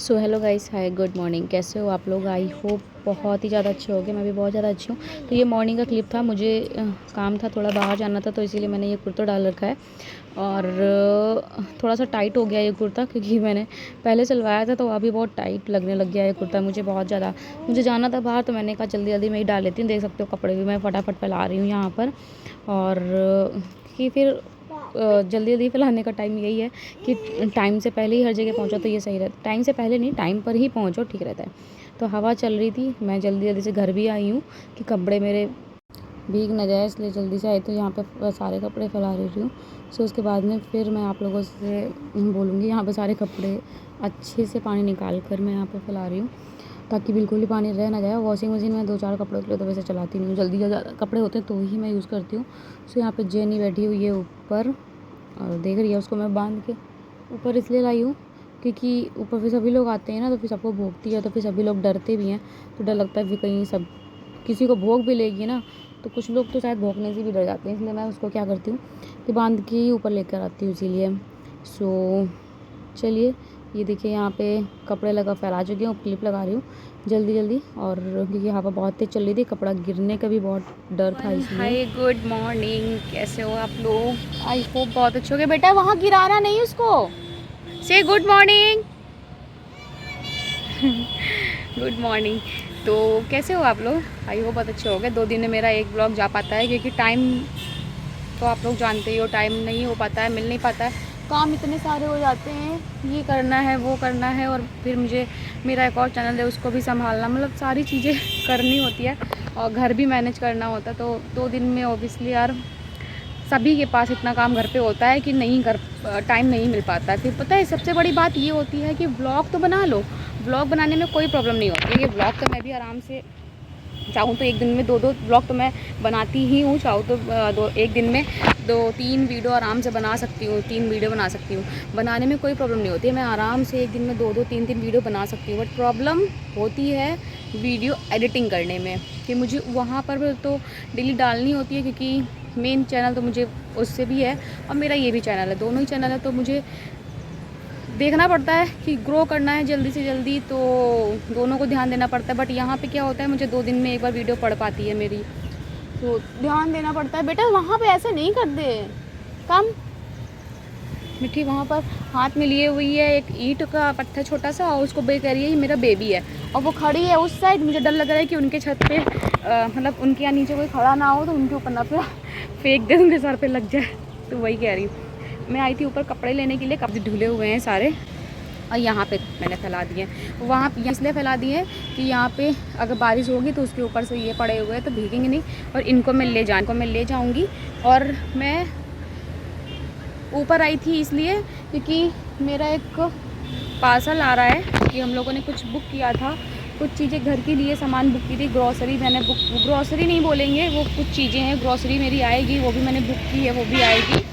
So hello guys, हाय, good morning. कैसे हो आप लोग? आई होप बहुत ही ज़्यादा अच्छे होगे। मैं भी बहुत ज़्यादा अच्छी हूँ। तो ये मॉर्निंग का क्लिप था। मुझे काम था, थोड़ा बाहर जाना था, तो इसीलिए मैंने ये कुर्ता डाल रखा है। और थोड़ा सा टाइट हो गया ये कुर्ता, क्योंकि मैंने पहले सिलवाया था तो अभी बहुत टाइट लगने लग गया ये कुर्ता मुझे बहुत ज़्यादा। मुझे जाना था बाहर, तो मैंने कहा जल्दी जल्दी मैं ही डाल लेती हूँ। देख सकते हो कपड़े भी मैं फटाफट फैला रही हूँ यहाँ पर। और कि फिर जल्दी जल्दी फैलाने का टाइम यही है कि टाइम से पहले ही हर जगह पहुंचो तो ये सही रहता है। टाइम से पहले नहीं, टाइम पर ही पहुंचो, ठीक रहता है। तो हवा चल रही थी, मैं जल्दी जल्दी से घर भी आई हूँ कि कपड़े मेरे भीग न जाए, इसलिए जल्दी से आई। तो यहाँ पे सारे कपड़े फैला रही हूँ। सो उसके बाद में फिर मैं आप लोगों से बोलूँगी। यहाँ पे सारे कपड़े अच्छे से पानी निकाल कर मैं यहाँ पे फैला रही हूँ, ताकि बिल्कुल ही पानी रह ना जाए। वॉशिंग मशीन में 2-4 कपड़ों के लिए तो वैसे चलाती नहीं हूँ, जल्दी ज़्यादा कपड़े होते हैं तो ही मैं यूज़ करती हूँ। सो यहाँ पे जेनी बैठी हुई है ऊपर और देख रही है। उसको मैं बांध के ऊपर इसलिए लाई हूँ क्योंकि ऊपर फिर सभी लोग आते हैं ना, तो फिर सबको भोंकती है, तो फिर सभी लोग डरते भी हैं। तो डर लगता है फिर कहीं सब किसी को भोंक भी लेगी ना, तो कुछ लोग तो शायद भोंकने से भी डर जाते हैं। इसलिए मैं उसको क्या करती हूँ कि बांध के ही ऊपर लेकर आती हूँ, इसीलिए। सो चलिए, ये देखिए यहाँ पे कपड़े लगा फैला चुकी हूँ, क्लिप लगा रही हूँ जल्दी जल्दी। और क्योंकि हवा बहुत तेज चल रही थी, कपड़ा गिरने का भी बहुत डर था, इसलिए। हाय, गुड मॉर्निंग। कैसे हो आप लोग? आई होप बहुत अच्छे हो गए। बेटा वहाँ गिराना नहीं उसको। से गुड मॉर्निंग। Good morning. तो कैसे हो आप लोग? आई होप बहुत अच्छे हो गए। 2 दिन में मेरा एक ब्लॉग जा पाता है, क्योंकि टाइम तो आप लोग जानते ही हो, टाइम नहीं हो पाता है, मिल नहीं पाता है। काम इतने सारे हो जाते हैं, ये करना है, वो करना है, और फिर मुझे मेरा एक और चैनल है उसको भी संभालना, मतलब सारी चीज़ें करनी होती है और घर भी मैनेज करना होता है। तो 2 दिन में ओबियसली यार सभी के पास इतना काम घर पे होता है कि नहीं कर टाइम नहीं मिल पाता है। फिर पता है सबसे बड़ी बात ये होती है कि व्लॉग तो बना लो। व्लॉग बनाने में कोई प्रॉब्लम नहीं होती है। ये व्लॉग तो मैं भी आराम से चाहूँ तो एक दिन में 2-2 ब्लॉग तो मैं बनाती ही हूँ। चाहूँ तो एक दिन में 2-3 वीडियो आराम से बना सकती हूँ, 3 वीडियो बना सकती हूँ। बनाने में कोई प्रॉब्लम नहीं होती है। मैं आराम से एक दिन में 2-2 3-3 वीडियो बना सकती हूँ। बट प्रॉब्लम होती है वीडियो एडिटिंग करने में, कि मुझे वहाँ पर तो डेली डालनी होती है, क्योंकि मेन चैनल तो मुझे उससे भी है और मेरा ये भी चैनल है, दोनों ही चैनल है। तो मुझे देखना पड़ता है कि ग्रो करना है जल्दी से जल्दी, तो दोनों को ध्यान देना पड़ता है। बट यहाँ पे क्या होता है, मुझे 2 दिन में एक बार वीडियो पड़ पाती है मेरी, तो ध्यान देना पड़ता है। बेटा वहाँ पे ऐसे नहीं करते, कम मिट्टी वहाँ पर हाथ में लिए हुई है एक ईंट का पत्थर छोटा सा, और उसको कह रही है ये मेरा बेबी है, और वो खड़ी है उस साइड। मुझे डर लग रहा है कि उनके छत पे मतलब उनके यहाँ नीचे कोई खड़ा ना हो, तो उनके ऊपर ना फिर फेंक दे, उनके सर पे लग जाए। तो वही कह रही हूँ। मैं आई थी ऊपर कपड़े लेने के लिए, कपड़े धुले हुए हैं सारे, और यहाँ पे मैंने फैला दिए। वहाँ इसलिए फैला दिए कि यहाँ पे अगर बारिश होगी तो उसके ऊपर से ये पड़े हुए हैं तो भीगेंगे नहीं। और इनको मैं ले जाऊँगी। और मैं ऊपर आई थी इसलिए क्योंकि मेरा एक पार्सल आ रहा है, कि हम लोगों ने कुछ बुक किया था, कुछ चीज़ें घर के लिए सामान बुक की थी। ग्रॉसरी मैंने बुक, ग्रॉसरी नहीं बोलेंगे, वो कुछ चीज़ें हैं, ग्रॉसरी मेरी आएगी, वो भी मैंने बुक की है, वो भी आएगी।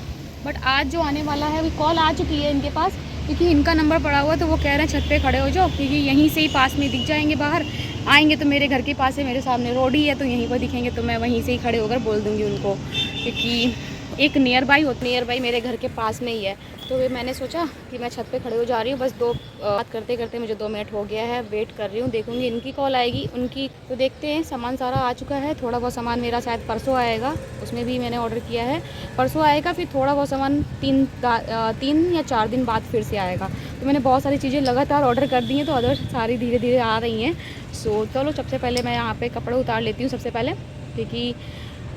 बट आज जो आने वाला है, वो कॉल आ चुकी है इनके पास, क्योंकि इनका नंबर पड़ा हुआ है। तो वो कह रहे हैं छत पे खड़े हो जाओ, क्योंकि यहीं से ही पास में दिख जाएंगे। बाहर आएंगे तो मेरे घर के पास है, मेरे सामने रोड ही है, तो यहीं पर दिखेंगे, तो मैं वहीं से ही खड़े होकर बोल दूँगी उनको, क्योंकि एक नियर बाई मेरे घर के पास में ही है। तो वे मैंने सोचा कि मैं छत पे खड़े हो जा रही हूँ। बस बात करते करते मुझे 2 मिनट हो गया है, वेट कर रही हूँ, देखूँगी इनकी कॉल आएगी उनकी, तो देखते हैं। सामान सारा आ चुका है, थोड़ा बहुत सामान मेरा शायद परसों आएगा, उसमें भी मैंने ऑर्डर किया है, परसों आएगा। फिर थोड़ा बहुत सामान 3 या 4 दिन बाद फिर से आएगा। तो मैंने बहुत सारी चीज़ें लगातार ऑर्डर कर दी हैं, तो अदर सारी धीरे धीरे आ रही हैं। सो चलो, सबसे पहले मैं यहाँ पर कपड़े उतार लेती हूँ सबसे पहले, क्योंकि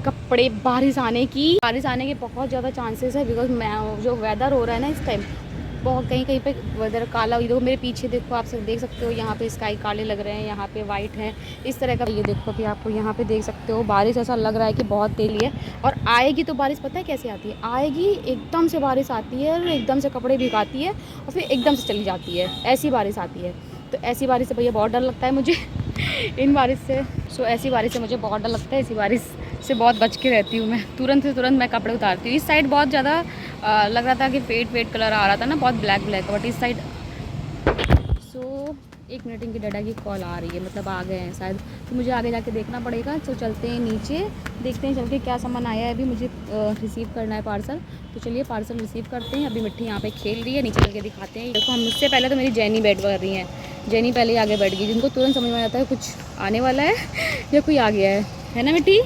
कपड़े बारिश आने के बहुत ज़्यादा चांसेस है। बिकॉज मैं जो वेदर हो रहा है ना इस टाइम, बहुत कहीं कहीं पे वेदर काला। ये देखो मेरे पीछे, देखो आप सब देख सकते हो, यहाँ पे स्काई काले लग रहे हैं, यहाँ पे वाइट है, इस तरह का। ये देखो कि आपको यहाँ पे देख सकते हो, बारिश ऐसा लग रहा है कि बहुत तेज़ है। और आएगी तो बारिश पता है कैसे आती है, आएगी एकदम से बारिश आती है और एकदम से कपड़े भिगाती है और फिर एकदम से चली जाती है, ऐसी बारिश आती है। तो ऐसी बारिश से भैया बहुत डर लगता है मुझे इन बारिश से। सो ऐसी बारिश से मुझे बहुत डर लगता है, ऐसी बारिश से बहुत बच के रहती हूँ मैं। तुरंत से तुरंत मैं कपड़े उतारती हूँ। इस साइड बहुत ज़्यादा लग रहा था कि फेड कलर आ रहा था ना, बहुत ब्लैक, बट इस साइड। सो 1 मिनट, इनकी डाटा की कॉल आ रही है, मतलब आ गए हैं शायद, तो मुझे आगे जाके देखना पड़ेगा। तो चलते हैं नीचे, देखते हैं चल के क्या सामान आया है। अभी मुझे रिसीव करना है पार्सल, तो चलिए पार्सल रिसीव करते हैं। अभी मिट्टी यहाँ पे खेल रही है, नीचे चल के दिखाते हैं। देखो, हम मुझसे पहले तो मेरी जैनी बैठ कर रही हैं, जेनी पहले ही आगे बैठ गई, जिनको तुरंत समझ में आ जाता है कुछ आने वाला है या कोई आ गया है ना मिट्टी।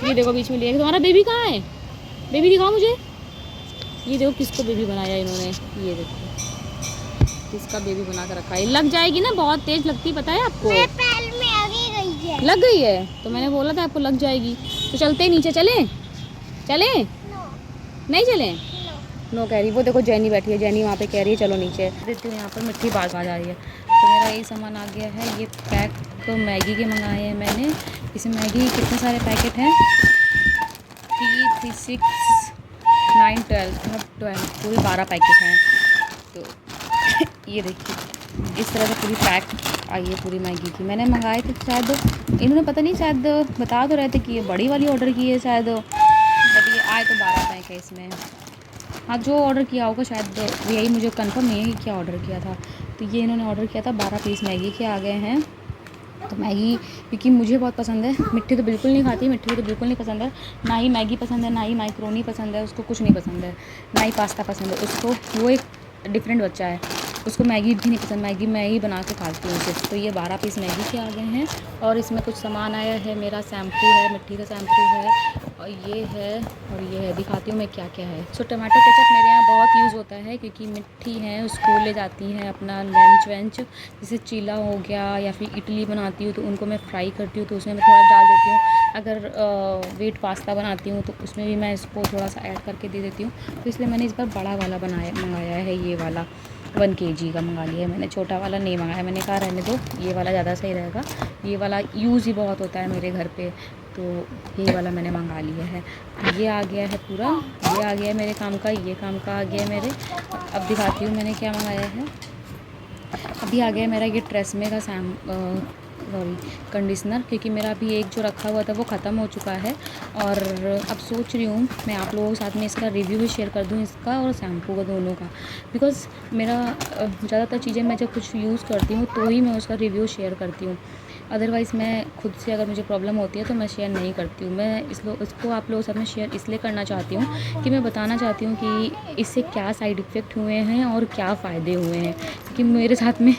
ये देखो बीच में लिया, तुम्हारा बेबी कहाँ है? बेबी दिखाओ मुझे। ये देखो किसको बेबी बनाया इन्होंने, ये देखो किसका बेबी बना कर रखा है। लग जाएगी ना, बहुत तेज लगती, पता है आपको? पैर में आगे गई है। लग गई है तो मैंने बोला था आपको लग जाएगी। तो चलते नीचे, चले नहीं चले? नो कह रही। वो देखो जैनी बैठी है, जैनी वहाँ पे कह रही है चलो नीचे। देती हूँ यहाँ पर मिट्टी बाज आ जा रही है। तो मेरा ये सामान आ गया है, ये पैक तो मैगी के मंगाए हैं मैंने। इसमें मैगी कितने सारे पैकेट हैं, 3, 3, 6, 9, 12 पूरे 12 पैकेट हैं। तो ये देखिए इस तरह से पूरी पैक आई है पूरी मैगी की। मैंने मंगाए थे शायद, इन्होंने पता नहीं शायद बता तो रहे थे कि ये बड़ी वाली ऑर्डर की है शायद, बट ये आए तो 12 पैक है इसमें। हाँ जो ऑर्डर किया होगा शायद, यही मुझे कंफर्म नहीं है कि क्या ऑर्डर किया था। तो ये इन्होंने ऑर्डर किया था, 12 पीस मैगी के आ गए हैं। तो मैगी क्योंकि मुझे बहुत पसंद है, मिट्टी तो बिल्कुल नहीं खाती, मिट्टी को तो बिल्कुल नहीं पसंद है, ना ही मैगी पसंद है, ना ही मैक्रोनी पसंद है, उसको कुछ नहीं पसंद है, ना ही पास्ता पसंद है उसको। वो एक डिफरेंट बच्चा है, उसको मैगी भी नहीं पसंद, मैगी मैं ही बना के खाती हूँ सिर्फ। तो ये 12 पीस मैगी के आ गए हैं। और इसमें कुछ सामान आया है, मेरा शैम्पू है, मिट्टी का शैम्पू है, और ये है, दिखाती हूँ मैं क्या क्या है। सो टमाटो केचप मेरे यहाँ बहुत यूज़ होता है क्योंकि मिट्टी है, स्कूल ले जाती हैं अपना लंच वेंच, जैसे चीला हो गया या फिर इडली बनाती हूँ तो उनको मैं फ्राई करती हूँ तो उसमें मैं थोड़ा डाल देती हूँ। अगर व्हीट पास्ता बनाती हूँ तो उसमें भी मैं इसको थोड़ा सा ऐड करके दे देती हूँ। तो इसलिए मैंने इस बार बड़ा वाला मंगाया है, ये वाला 1 kg का मंगा लिया है मैंने, छोटा वाला नहीं मंगाया। मैंने कहा रहने दो, ये वाला ज़्यादा सही रहेगा, ये वाला यूज़ ही बहुत होता है मेरे घर पे, तो ये वाला मैंने मंगा लिया है। तो ये आ गया है पूरा, ये आ गया है मेरे काम का, ये काम का आ गया है मेरे। अब दिखाती हूँ मैंने क्या मंगाया है। अभी आ गया मेरा ये ट्रेसमे का कंडीशनर, क्योंकि मेरा अभी एक जो रखा हुआ था वो ख़त्म हो चुका है। और अब सोच रही हूँ मैं आप लोगों के साथ में इसका रिव्यू भी शेयर कर दूँ, इसका और शैम्पू का, दोनों का। बिकॉज़ मेरा ज़्यादातर चीज़ें मैं जब कुछ यूज़ करती हूँ तो ही मैं उसका रिव्यू शेयर करती हूँ, अदरवाइज़ मैं खुद से अगर मुझे प्रॉब्लम होती है तो मैं शेयर नहीं करती हूँ। मैं इसको आप लोगों के साथ में शेयर इसलिए करना चाहती हूँ कि मैं बताना चाहती हूँ कि इससे क्या साइड इफ़ेक्ट हुए हैं और क्या फ़ायदे हुए हैं, क्योंकि मेरे साथ में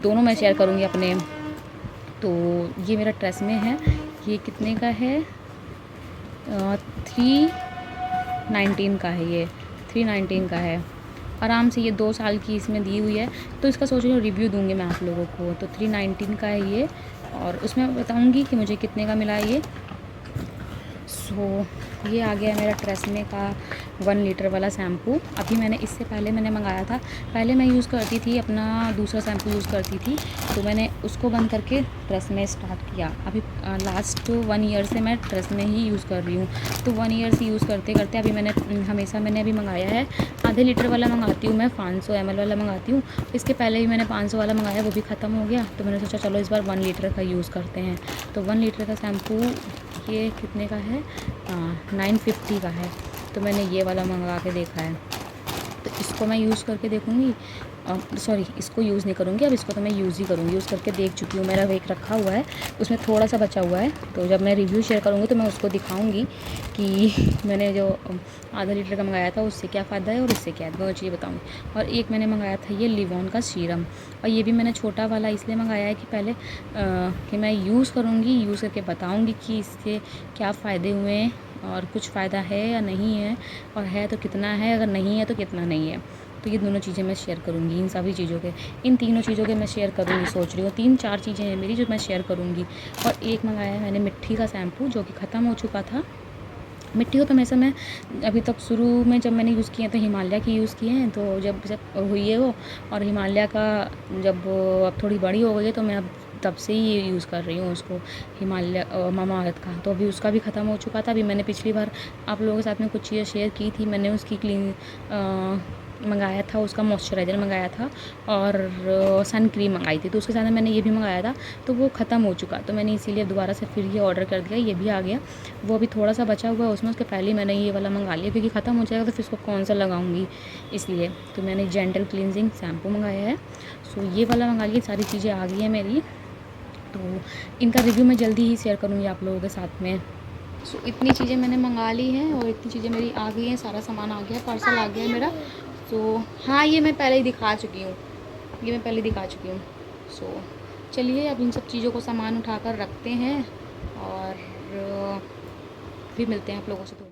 दोनों मैं शेयर करूँगी अपने। तो ये मेरा ट्रेसमे है, ये कितने का है, 319 का है, ये 319 का है। आराम से ये 2 साल की इसमें दी हुई है, तो इसका सोच रही हूँ रिव्यू दूँगी मैं आप लोगों को। तो 319 का है ये, और उसमें बताऊँगी कि मुझे कितने का मिला है ये। सो ये आ गया मेरा ट्रेसमे का 1 लीटर वाला शैम्पू। अभी मैंने इससे पहले मैंने मंगाया था, पहले मैं यूज़ करती थी अपना दूसरा शैम्पू यूज़ करती थी, तो मैंने उसको बंद करके ट्रेसमे स्टार्ट किया। अभी लास्ट 1 ईयर से मैं ट्रेसमे ही यूज़ कर रही हूँ। तो 1 ईयर से यूज़ करते करते अभी मैंने अभी मंगाया है, आधे लीटर वाला मंगाती हूँ मैं, 500 ml वाला मंगाती हूँ। इसके पहले भी मैंने 500 वाला मंगाया, वो भी ख़त्म हो गया, तो मैंने सोचा चलो इस बार 1 लीटर का यूज़ करते हैं। तो 1 लीटर का शैम्पू ये कितने का है, 950 का है। तो मैंने ये वाला मंगा के देखा है, तो इसको मैं यूज़ करके देखूँगी। सॉरी, इसको यूज़ नहीं करूँगी, अब इसको तो मैं यूज़ ही करूँगी। यूज़ करके देख चुकी हूँ, मेरा वेक रखा हुआ है, उसमें थोड़ा सा बचा हुआ है। तो जब मैं रिव्यू शेयर करूँगी तो मैं उसको दिखाऊँगी कि मैंने जो आधा लीटर का मंगाया था उससे क्या फ़ायदा है और इससे क्या है, दोनों चीज़ें बताऊँगी। और एक मैंने मंगाया था ये लिवॉन का सीरम, और ये भी मैंने छोटा वाला इसलिए मंगाया है कि पहले कि मैं यूज़ करूँगी, यूज़ करके बताऊँगी कि इससे क्या फ़ायदे हुए हैं और कुछ फ़ायदा है या नहीं है, और है तो कितना है, अगर नहीं है तो कितना नहीं है। तो ये दोनों चीज़ें मैं शेयर करूँगी, इन सभी चीज़ों के, इन तीनों चीज़ों के मैं शेयर करूँगी, सोच रही हूँ 3-4 चीज़ें हैं मेरी जो मैं शेयर करूँगी। और एक मंगाया है मैंने मिट्टी का शैम्पू, जो कि ख़त्म हो चुका था। मिट्टी को तो हमेशा मैं अभी तक शुरू में जब मैंने यूज़ किए तो हिमालय की यूज़ किए हैं, तो जब हुई है वो, और हिमालय का जब अब थोड़ी बड़ी हो गई है तो मैं अब तब से ही ये यूज़ कर रही हूँ उसको, हिमालय मामाअर्थ का। तो अभी उसका भी ख़त्म हो चुका था। अभी मैंने पिछली बार आप लोगों के साथ में कुछ चीज़ें शेयर की थी, मैंने उसकी मंगाया था, उसका मॉइस्चराइज़र मंगाया था और सन क्रीम मंगाई थी, तो उसके साथ में मैंने ये भी मंगाया था, तो वो ख़त्म हो चुका, तो मैंने इसीलिए दोबारा से फिर ये ऑर्डर कर दिया। ये भी आ गया, वो अभी थोड़ा सा बचा हुआ है उसमें, उसके पहले ही मैंने ये वाला मंगा लिया, क्योंकि ख़त्म हो जाएगा तो फिर इसको कौन सा लगाऊंगी, इसलिए। तो मैंने जेंटल क्लींजिंग शैम्पू मंगाया है, सो ये वाला मंगा लिया। सारी चीज़ें आ गई हैं मेरी, तो इनका रिव्यू मैं जल्दी ही शेयर करूँगी आप लोगों के साथ में। सो इतनी चीज़ें मैंने मंगा ली हैं और इतनी चीज़ें मेरी आ गई हैं, सारा सामान आ गया, पार्सल आ गया है मेरा। तो हाँ, ये मैं पहले ही दिखा चुकी हूँ, ये मैं पहले दिखा चुकी हूँ। सो चलिए अब इन सब चीज़ों को सामान उठाकर रखते हैं और फिर मिलते हैं आप लोगों से थोड़ी।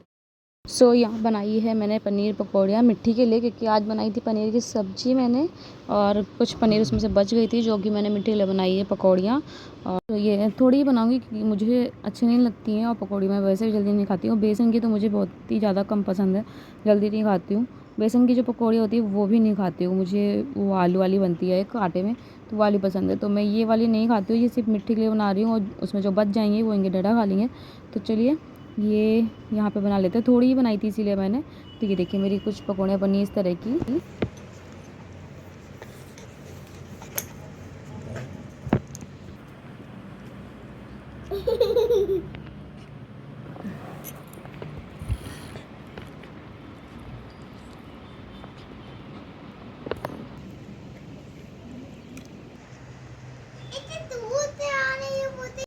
सो यहाँ बनाई है मैंने पनीर पकौड़ियाँ मिट्टी के लिए, क्योंकि आज बनाई थी पनीर की सब्ज़ी मैंने, और कुछ पनीर उसमें से बच गई थी जो कि मैंने मिट्टी के लिए बनाई है पकौड़ियाँ। और तो ये थोड़ी ही बनाऊँगी क्योंकि मुझे अच्छी नहीं लगती हैं, और पकौड़ी मैं वैसे भी जल्दी नहीं खाती हूँ। बेसन की तो मुझे बहुत ही ज़्यादा कम पसंद है, जल्दी नहीं खाती हूँ। बेसन की जो पकौड़ी होती है वो भी नहीं खाती हूँ, मुझे वो आलू वाली बनती है एक आटे में, तो वाली पसंद है। तो मैं ये वाली नहीं खाती हूँ, ये सिर्फ मिट्टी के लिए बना रही हूँ, और उसमें जो बच जाएंगे वो इनके डंडा खा लेंगे। तो चलिए ये यहाँ पे बना लेते हैं, थोड़ी ही बनाई थी इसीलिए मैंने। तो ये देखिए मेरी कुछ पकौड़ियाँ बनी इस तरह की।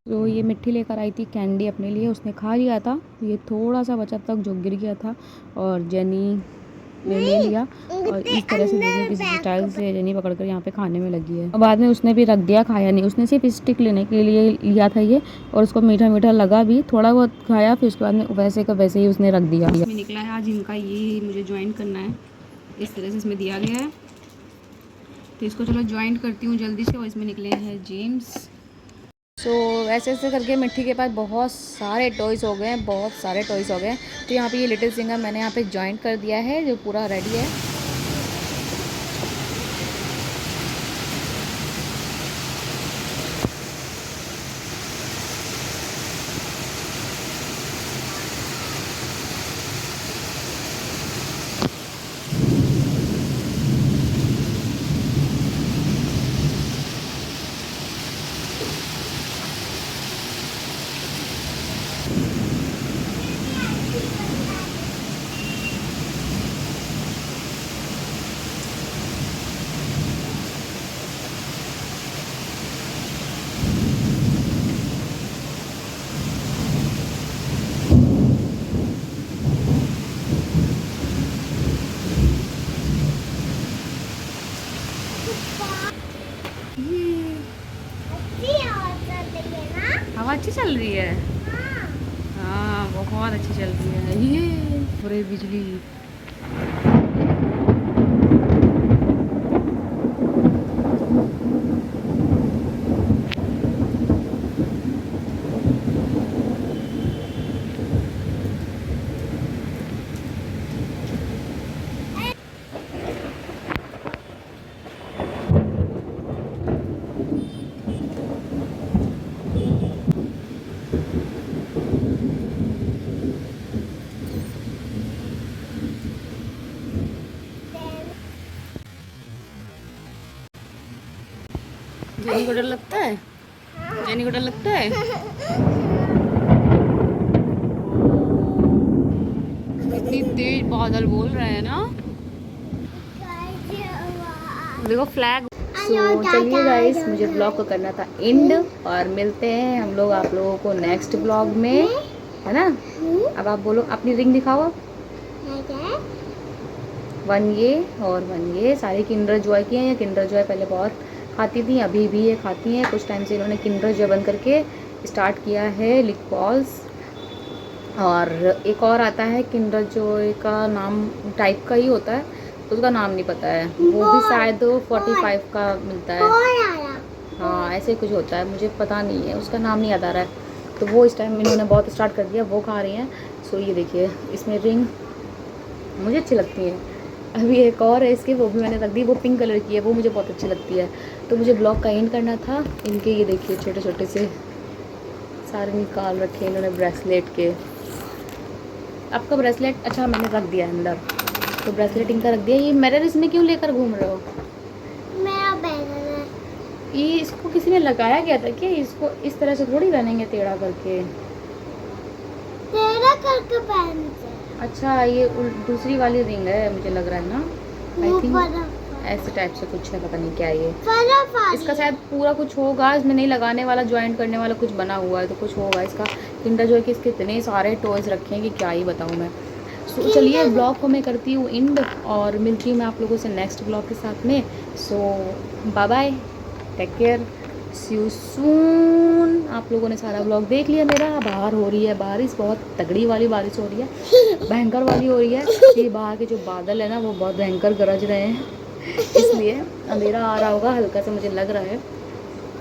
तो ये मिट्टी लेकर आई थी कैंडी अपने लिए, उसने खा लिया था, ये थोड़ा सा बचा तक जो गिर गया था, और जेनी ने ले लिया, और इस तरह से देखिए किसी स्टाइल से जेनी पकड़कर यहाँ पे खाने में लगी है। और बाद में उसने भी रख दिया, खाया नहीं, उसने सिर्फ स्टिक लेने के लिए लिया था ये, और उसको मीठा मीठा लगा भी, थोड़ा बहुत खाया, फिर उसके बाद में वैसे का वैसे ही उसने रख दिया। इसमें निकला है आज इनका, ये मुझे ज्वाइन करना है, इस तरह से इसमें दिया गया है, तो इसको चलो ज्वाइन करती हूँ जल्दी से। और इसमें निकले हैं जेम्स। सो ऐसे ऐसे करके मिट्टी के पास बहुत सारे टॉयज़ हो गए हैं, बहुत सारे टॉयज़ हो गए हैं। तो यहाँ पे ये लिटिल सिंगर मैंने यहाँ पे ज्वाइन कर दिया है, जो पूरा रेडी है। हवा अच्छी चल रही है, हाँ बहुत अच्छी चल रही है। ये पूरे बिजली जेनी को डर लगता है, जेनी को डर लगता है। इतनी तेज बादल बोल रहे हैं ना, देखो फ्लैग। सो चलिए गाइस, मुझे ब्लॉग को करना था एंड, और मिलते हैं हम लोग आप लोगों को नेक्स्ट ब्लॉग में, है ना। अब आप बोलो, अपनी रिंग दिखाओ। 1 ये और 1 ये, सारे किंडर जॉय की हैं। या किंडर जॉय पहले बहुत खाती थी, अभी भी ये खाती हैं। कुछ टाइम से इन्होंने किंडर जॉय बंद करके स्टार्ट किया है लिक बॉल्स। और एक और आता है किंडर जॉय का नाम टाइप का ही होता है, उसका नाम नहीं पता है, वो भी शायद 45 का मिलता है, हाँ ऐसे कुछ होता है, मुझे पता नहीं है, उसका नाम नहीं याद आ रहा है। तो वो इस टाइम इन्होंने बहुत स्टार्ट कर दिया, वो खा रही हैं। सो ये देखिए इसमें रिंग मुझे अच्छी लगती है। अभी एक और है इसकी, वो भी मैंने रख दी, वो पिंक कलर की है, वो मुझे बहुत अच्छी लगती है। तो मुझे ब्लॉग का एंड करना था। इनके ये देखिए छोटे छोटे से सारे निकाल रखे इन्होंने ब्रेसलेट के। आपका ब्रेसलेट अच्छा मैंने रख दिया है अंदर, तो ब्रेसलेट इनका रख दिया। ये मिरर इसमें क्यों लेकर घूम रहे हो? मेरा बैनर है ये, इसको किसी ने लगाया गया था क्या? इसको इस तरह से थोड़ी पहनेंगे, टेढ़ा करके, टेढ़ा करके पहनते। अच्छा ये दूसरी वाली रिंग है मुझे लग रहा है ना, आई थिंक ऐसे टाइप से कुछ है, पता नहीं क्या ये इसका शायद पूरा कुछ होगा। इसमें नहीं लगाने वाला, ज्वाइंट करने वाला कुछ बना हुआ है, तो कुछ होगा इसका। किंडर जॉय के इसके इतने सारे टॉयज़ रखे हैं कि क्या ही बताऊँ मैं। चलिए ब्लॉग को मैं करती हूँ एंड, और मिलती हूँ मैं आप लोगों से नेक्स्ट ब्लॉग के साथ में। So bye bye, take care, see you soon. आप लोगों ने सारा व्लॉग देख लिया मेरा। बाहर हो रही है बारिश, बहुत तगड़ी वाली बारिश हो रही है, भयंकर वाली हो रही है। ये बाहर के जो बादल है ना वो बहुत भयंकर गरज रहे हैं, इसलिए अंधेरा आ रहा होगा हल्का सा मुझे लग रहा है।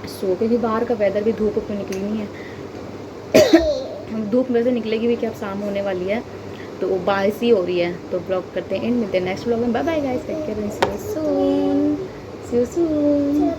सो क्योंकि बाहर का वेदर भी, धूप तो निकली नहीं है, धूप में से निकलेगी भी क्या, अब शाम होने वाली है तो बारिश ही हो रही है। तो ब्लॉग करते हैं एंड, मिलते हैं नेक्स्ट ब्लॉग में। Bye bye guys, take care, see you soon, see you soon.